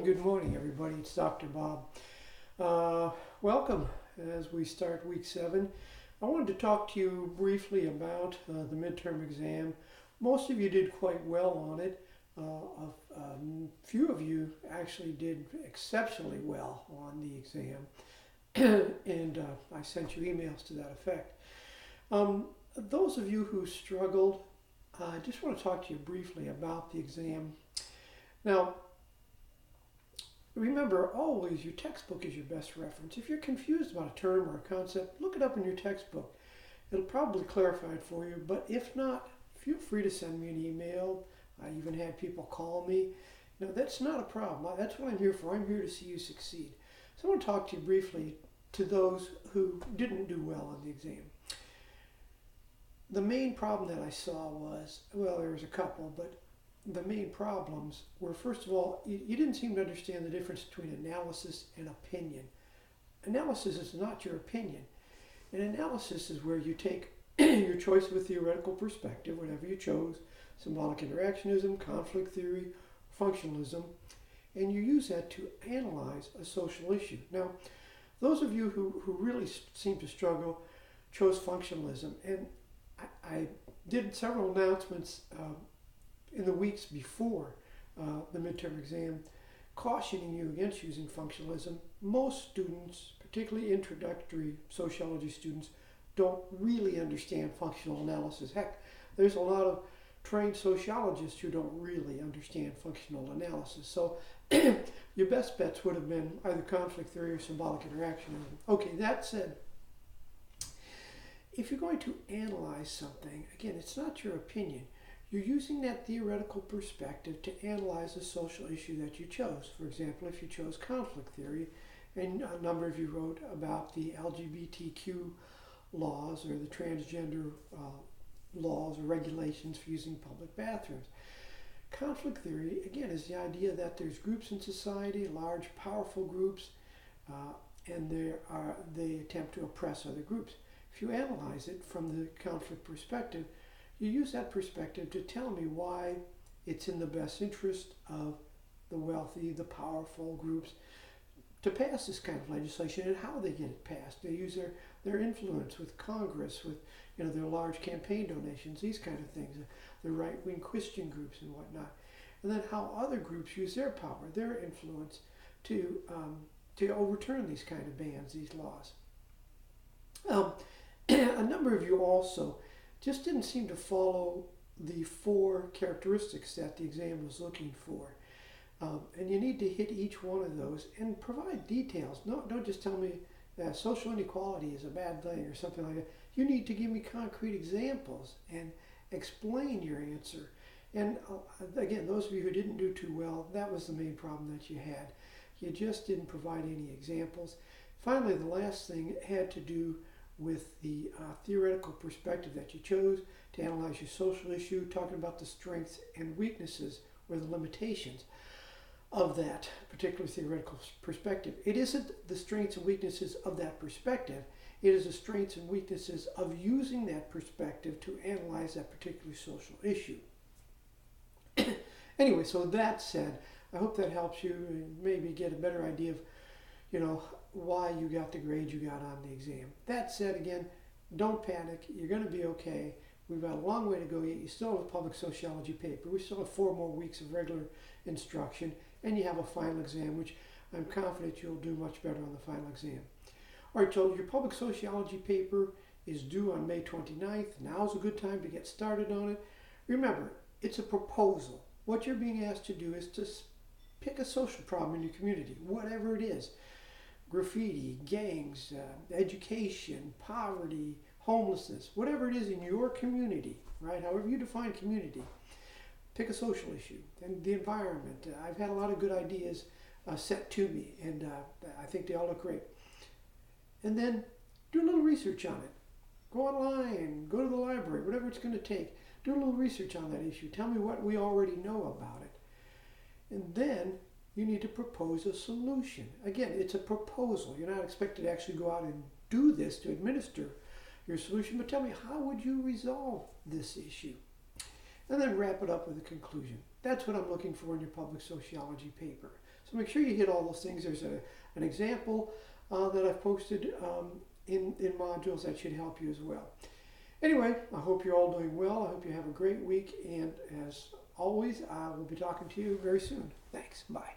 and good morning, everybody. It's Dr. Bob. Welcome as we start week 7. I wanted to talk to you briefly about the midterm exam. Most of you did quite well on it. A few of you actually did exceptionally well on the exam, and I sent you emails to that effect. Those of you who struggled, I just want to talk to you briefly about the exam. Now, remember, always your textbook is your best reference. If you're confused about a term or a concept, look it up in your textbook. It'll probably clarify it for you, but if not, feel free to send me an email. I even had people call me. You know, that's not a problem. That's what I'm here for. I'm here to see you succeed. So I want to talk to you briefly to those who didn't do well on the exam. The main problem that I saw was, well, there was a couple, but the main problems were, first of all, you didn't seem to understand the difference between analysis and opinion. Analysis is not your opinion. An analysis is where you take your choice of a theoretical perspective, whatever you chose, symbolic interactionism, conflict theory, functionalism, and you use that to analyze a social issue. Now, those of you who really seem to struggle chose functionalism, and I did several announcements in the weeks before the midterm exam, cautioning you against using functionalism. Most students, particularly introductory sociology students, don't really understand functional analysis. Heck, there's a lot of trained sociologists who don't really understand functional analysis. So your best bets would have been either conflict theory or symbolic interactionism. Okay, that said, if you're going to analyze something, again, it's not your opinion. You're using that theoretical perspective to analyze a social issue that you chose. For example, if you chose conflict theory, and a number of you wrote about the LGBTQ laws or the transgender laws or regulations for using public bathrooms. Conflict theory, again, is the idea that there's groups in society, large, powerful groups, and they attempt to oppress other groups. If you analyze it from the conflict perspective, you use that perspective to tell me why it's in the best interest of the wealthy, the powerful groups to pass this kind of legislation and how they get it passed. They use their influence with Congress, with their large campaign donations, these kind of things, the right-wing Christian groups and whatnot. And then how other groups use their power, their influence to overturn these kind of bans, these laws. A number of you also just didn't seem to follow the 4 characteristics that the exam was looking for. And you need to hit each one of those and provide details. No, don't just tell me that social inequality is a bad thing or something like that. You need to give me concrete examples and explain your answer. And again, those of you who didn't do too well, that was the main problem that you had. You just didn't provide any examples. Finally, the last thing had to do with the theoretical perspective that you chose to analyze your social issue, talking about the strengths and weaknesses or the limitations of that particular theoretical perspective. It isn't the strengths and weaknesses of that perspective. It is the strengths and weaknesses of using that perspective to analyze that particular social issue. Anyway, so that said, I hope that helps you and maybe get a better idea of why you got the grade you got on the exam. That said, again, don't panic. You're going to be okay. We've got a long way to go yet. You still have a public sociology paper. We still have 4 more weeks of regular instruction, and you have a final exam, which I'm confident you'll do much better on the final exam. All right, so your public sociology paper is due on May 29th. Now's a good time to get started on it. Remember, it's a proposal. What you're being asked to do is to pick a social problem in your community, whatever it is. Graffiti, gangs, education, poverty, homelessness, whatever it is in your community, right? However you define community, pick a social issue. And the environment. I've had a lot of good ideas sent to me, and I think they all look great. And then do a little research on it. Go online, go to the library, whatever it's going to take. Do a little research on that issue. Tell me what we already know about it. And then you need to propose a solution. Again, it's a proposal. You're not expected to actually go out and do this to administer your solution, but tell me, how would you resolve this issue? And then wrap it up with a conclusion. That's what I'm looking for in your public sociology paper. So make sure you hit all those things. There's an example that I've posted in modules that should help you as well. Anyway, I hope you're all doing well. I hope you have a great week. And as always, I will be talking to you very soon. Thanks. Bye.